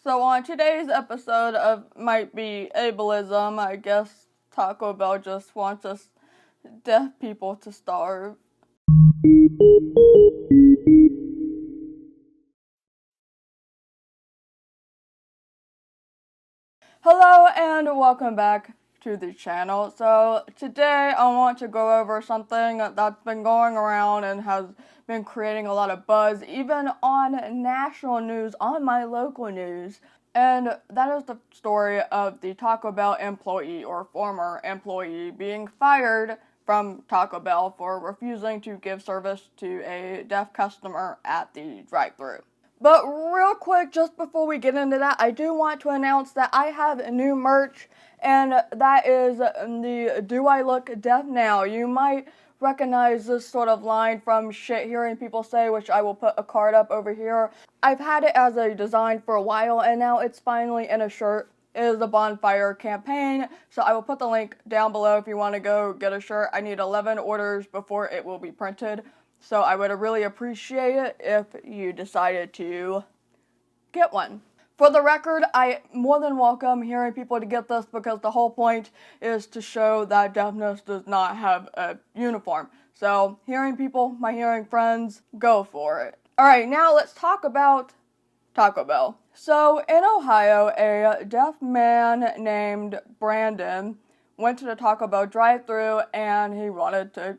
So on today's episode of Might Be Ableism, I guess Taco Bell just wants us deaf people to starve. Hello and welcome back to the channel. So today I want to go over something that's been going around and has been creating a lot of buzz, even on national news, on my local news. And that is the story of the Taco Bell employee or former employee being fired from Taco Bell for refusing to give service to a deaf customer at the drive-thru. But real quick, just before we get into that, I do want to announce that I have new merch, and that is the Do I Look Deaf Now? You might recognize this sort of line from Shit Hearing People Say, which I will put a card up over here. I've had it as a design for a while, and now it's finally in a shirt. It is a bonfire campaign, so I will put the link down below if you want to go get a shirt. I need 11 orders before it will be printed, so I would really appreciate it if you decided to get one. For the record, I more than welcome hearing people to get this because the whole point is to show that deafness does not have a uniform. So, hearing people, my hearing friends, go for it. Alright, now let's talk about Taco Bell. So, in Ohio, a deaf man named Brandon went to the Taco Bell drive-thru and he wanted to,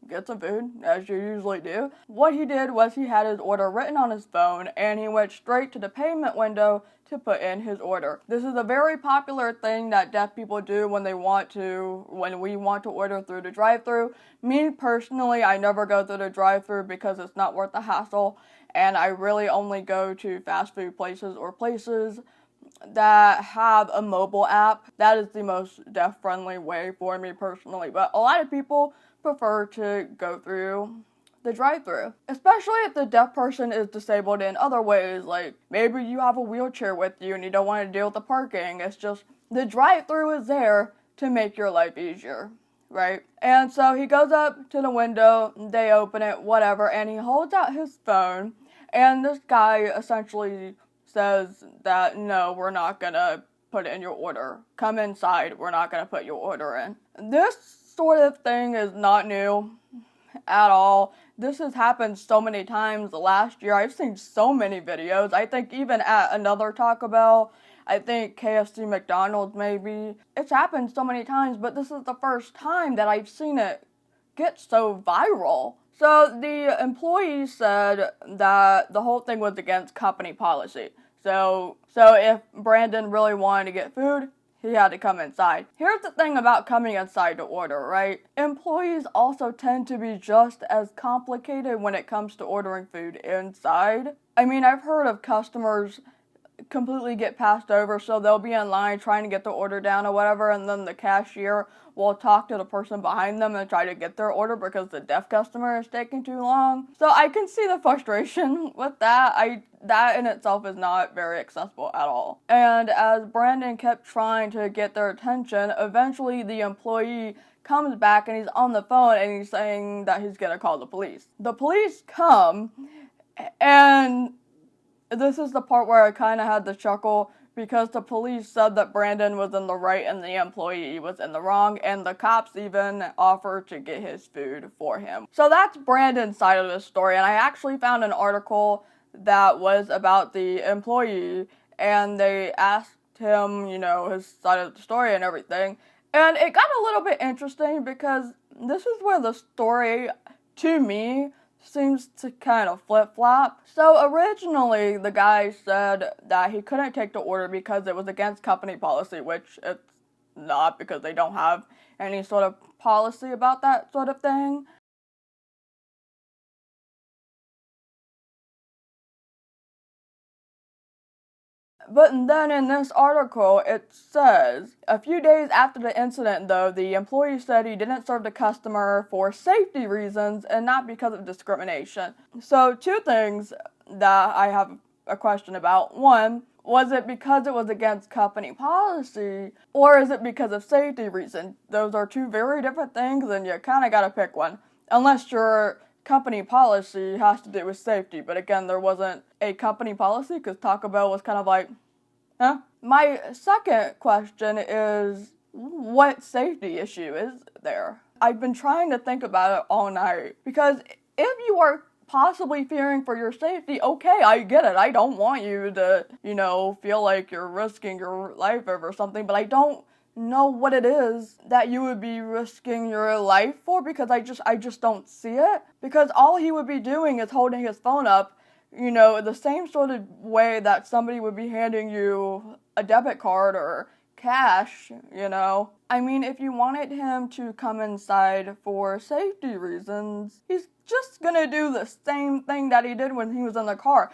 get some food, as you usually do. What he did was he had his order written on his phone, and he went straight to the payment window to put in his order. This is a very popular thing that deaf people do when we want to order through the drive-thru. Me personally, I never go through the drive-thru because it's not worth the hassle, and I really only go to fast food places or places that have a mobile app. That is the most deaf-friendly way for me personally, but a lot of people prefer to go through the drive-thru, especially if the deaf person is disabled in other ways, like maybe you have a wheelchair with you and you don't want to deal with the parking. It's just the drive-thru is there to make your life easier, right? And so he goes up to the window, they open it, whatever, and he holds out his phone, and this guy essentially says that, no, we're not gonna put in your order. Come inside, we're not gonna put your order in. This sort of thing is not new at all. This has happened so many times last year. I've seen so many videos. I think even at another Taco Bell, I think KFC, McDonald's maybe. It's happened so many times, but this is the first time that I've seen it get so viral. So the employee said that the whole thing was against company policy. So if Brandon really wanted to get food, he had to come inside. Here's the thing about coming inside to order, right? Employees also tend to be just as complicated when it comes to ordering food inside. I mean, I've heard of customers completely get passed over, so they'll be in line trying to get the order down or whatever, and then the cashier will talk to the person behind them and try to get their order because the deaf customer is taking too long. So I can see the frustration with that. That in itself is not very accessible at all. And as Brandon kept trying to get their attention, eventually the employee comes back and he's on the phone and he's saying that he's gonna call the police. The police come, and this is the part where I kind of had to chuckle because the police said that Brandon was in the right and the employee was in the wrong, and the cops even offered to get his food for him. So that's Brandon's side of the story, and I actually found an article that was about the employee, and they asked him, his side of the story and everything, and it got a little bit interesting because this is where the story, to me, seems to kind of flip-flop. So originally, the guy said that he couldn't take the order because it was against company policy, which it's not because they don't have any sort of policy about that sort of thing. But then in this article, it says, a few days after the incident, though, the employee said he didn't serve the customer for safety reasons and not because of discrimination. So, two things that I have a question about. One, was it because it was against company policy, or is it because of safety reasons? Those are two very different things, and you kind of gotta pick one. Unless you're company policy has to do with safety, but again, there wasn't a company policy because Taco Bell was kind of like, huh? My second question is, what safety issue is there? I've been trying to think about it all night, because if you are possibly fearing for your safety, okay, I get it. I don't want you to, feel like you're risking your life over something, but I don't know what it is that you would be risking your life for, because I just don't see it. Because all he would be doing is holding his phone up, the same sort of way that somebody would be handing you a debit card or cash, I mean, if you wanted him to come inside for safety reasons, he's just gonna do the same thing that he did when he was in the car.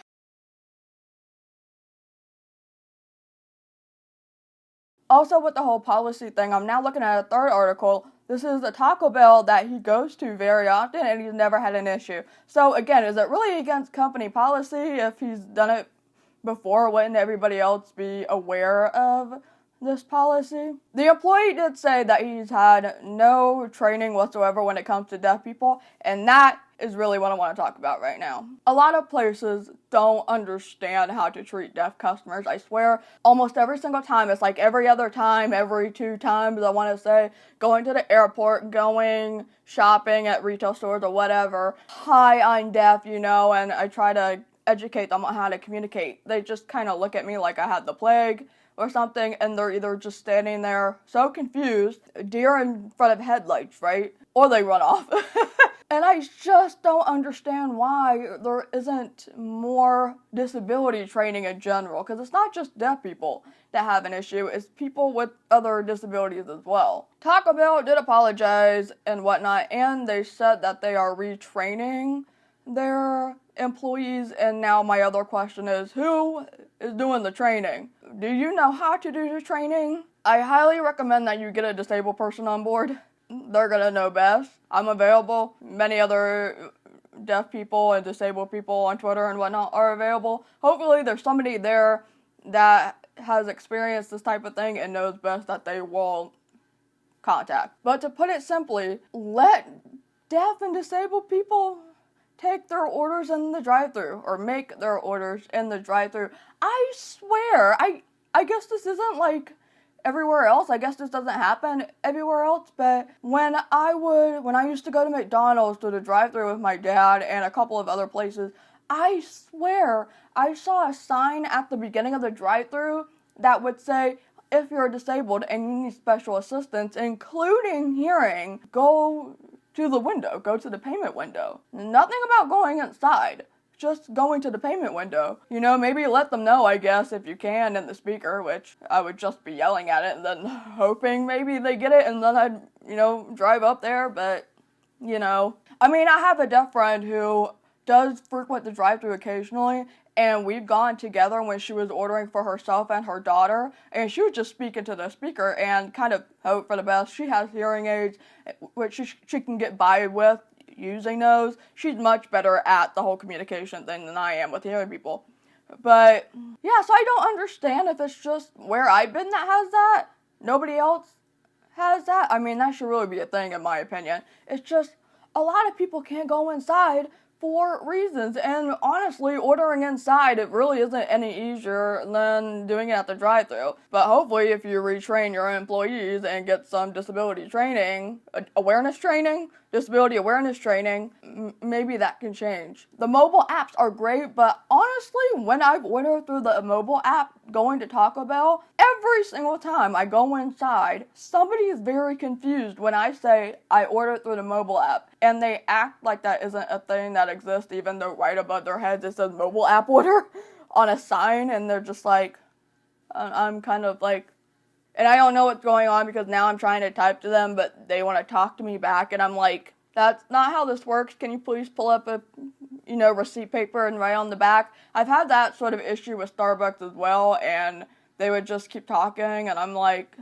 Also, with the whole policy thing, I'm now looking at a third article. This is a Taco Bell that he goes to very often, and he's never had an issue. So again, is it really against company policy? If he's done it before, wouldn't everybody else be aware of this policy? The employee did say that he's had no training whatsoever when it comes to deaf people, and that is really what I want to talk about right now. A lot of places don't understand how to treat deaf customers. I swear, almost every single time, it's like every other time, every 2 times, I want to say, going to the airport, going shopping at retail stores or whatever. Hi, I'm deaf, and I try to educate them on how to communicate. They just kind of look at me like I had the plague or something, and they're either just standing there so confused, deer in front of headlights, right? Or they run off. And I just don't understand why there isn't more disability training in general, because it's not just deaf people that have an issue, it's people with other disabilities as well. Taco Bell did apologize and whatnot, and they said that they are retraining their employees, and now my other question is, who is doing the training? Do you know how to do the training? I highly recommend that you get a disabled person on board. They're gonna know best. I'm available. Many other deaf people and disabled people on Twitter and whatnot are available. Hopefully there's somebody there that has experienced this type of thing and knows best that they will contact. But to put it simply, let deaf and disabled people take their orders in the drive-thru, or make their orders in the drive-thru. I swear, I guess this isn't like everywhere else. I guess this doesn't happen everywhere else, but when I used to go to McDonald's to the drive-thru with my dad and a couple of other places, I swear I saw a sign at the beginning of the drive-thru that would say, if you're disabled and you need special assistance, including hearing, go to the window, go to the payment window. Nothing about going inside, just going to the payment window. Maybe let them know, I guess, if you can, in the speaker, which I would just be yelling at it and then hoping maybe they get it, and then I'd, drive up there, but, I mean, I have a deaf friend who does frequent the drive-thru occasionally, and we've gone together when she was ordering for herself and her daughter, and she was just speaking to the speaker and kind of hope for the best. She has hearing aids, which she can get by with using those. She's much better at the whole communication thing than I am with hearing people. But, yeah, so I don't understand if it's just where I've been that has that. Nobody else has that. I mean, that should really be a thing, in my opinion. It's just, a lot of people can't go inside for reasons, and honestly, ordering inside, it really isn't any easier than doing it at the drive-thru. But hopefully, if you retrain your employees and get some disability training, disability awareness training, maybe that can change. The mobile apps are great, but honestly, when I've ordered through the mobile app going to Taco Bell, every single time I go inside, somebody is very confused when I say I ordered through the mobile app, and they act like that isn't a thing that exists, even though right above their heads it says mobile app order on a sign, and they're just like, I'm kind of like, and I don't know what's going on because now I'm trying to type to them, but they want to talk to me back, and I'm like, that's not how this works. Can you please pull up a, receipt paper and write on the back? I've had that sort of issue with Starbucks as well, and they would just keep talking, and I'm like,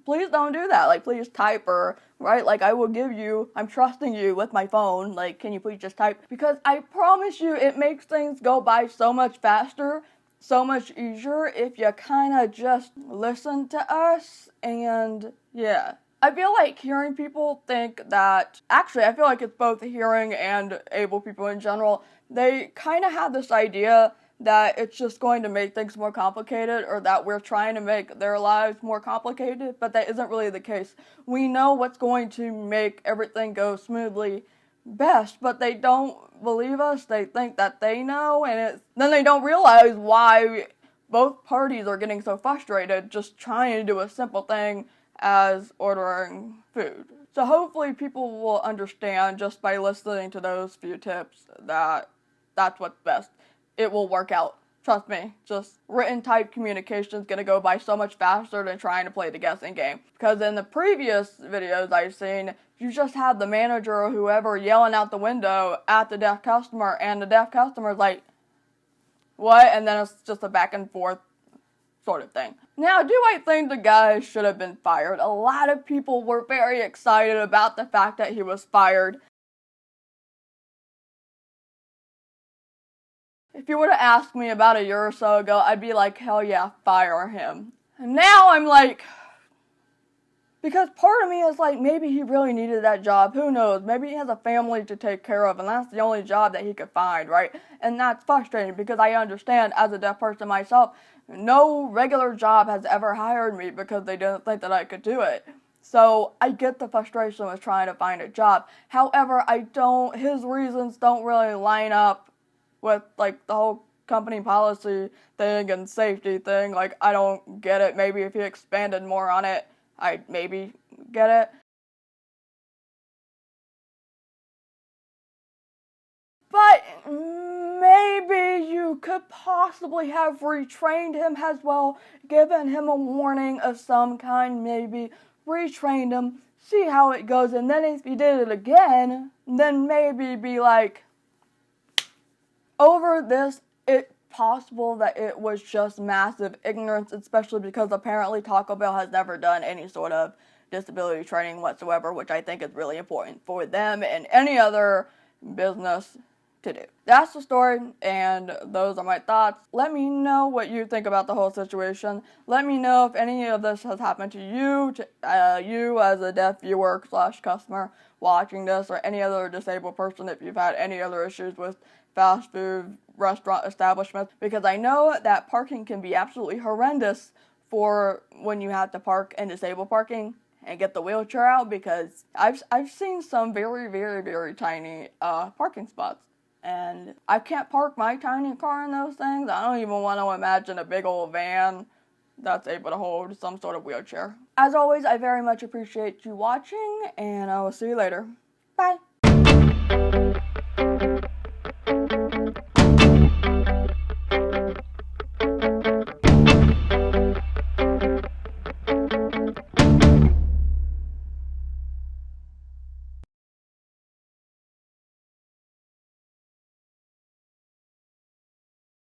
please don't do that. Like, please type, or, right, like, I'm trusting you with my phone. Like, can you please just type? Because I promise you, it makes things go by so much faster, so much easier if you kind of just listen to us, and yeah. I feel like hearing people think that, actually, I feel like it's both hearing and able people in general, they kind of have this idea that it's just going to make things more complicated, or that we're trying to make their lives more complicated, but that isn't really the case. We know what's going to make everything go smoothly best, but they don't believe us. They think that they know, and then they don't realize why both parties are getting so frustrated just trying to do a simple thing as ordering food. So hopefully people will understand just by listening to those few tips that that's what's best. It will work out. Trust me. Just written type communication is going to go by so much faster than trying to play the guessing game. Because in the previous videos I've seen, you just have the manager or whoever yelling out the window at the deaf customer, and the deaf customer's like, what? And then it's just a back and forth sort of thing. Now, do I think the guy should have been fired? A lot of people were very excited about the fact that he was fired. If you would have asked me about a year or so ago, I'd be like, hell yeah, fire him. And now I'm like, because part of me is like, maybe he really needed that job. Who knows? Maybe he has a family to take care of, and that's the only job that he could find, right? And that's frustrating because I understand, as a deaf person myself, no regular job has ever hired me because they didn't think that I could do it. So I get the frustration with trying to find a job. However, his reasons don't really line up with, like, the whole company policy thing and safety thing. Like, I don't get it. Maybe if he expanded more on it, I'd maybe get it. But maybe you could possibly have retrained him as well, given him a warning of some kind, maybe retrained him, see how it goes, and then if he did it again, then maybe be like, over this, it's possible that it was just massive ignorance, especially because apparently Taco Bell has never done any sort of disability training whatsoever, which I think is really important for them and any other business to do. That's the story, and those are my thoughts. Let me know what you think about the whole situation. Let me know if any of this has happened to you, you as a deaf viewer / customer watching this, or any other disabled person, if you've had any other issues with fast food restaurant establishments, because I know that parking can be absolutely horrendous for when you have to park in disabled parking and get the wheelchair out, because I've seen some very, very, very tiny parking spots. And I can't park my tiny car in those things. I don't even want to imagine a big old van that's able to hold some sort of wheelchair. As always, I very much appreciate you watching, and I will see you later. Bye!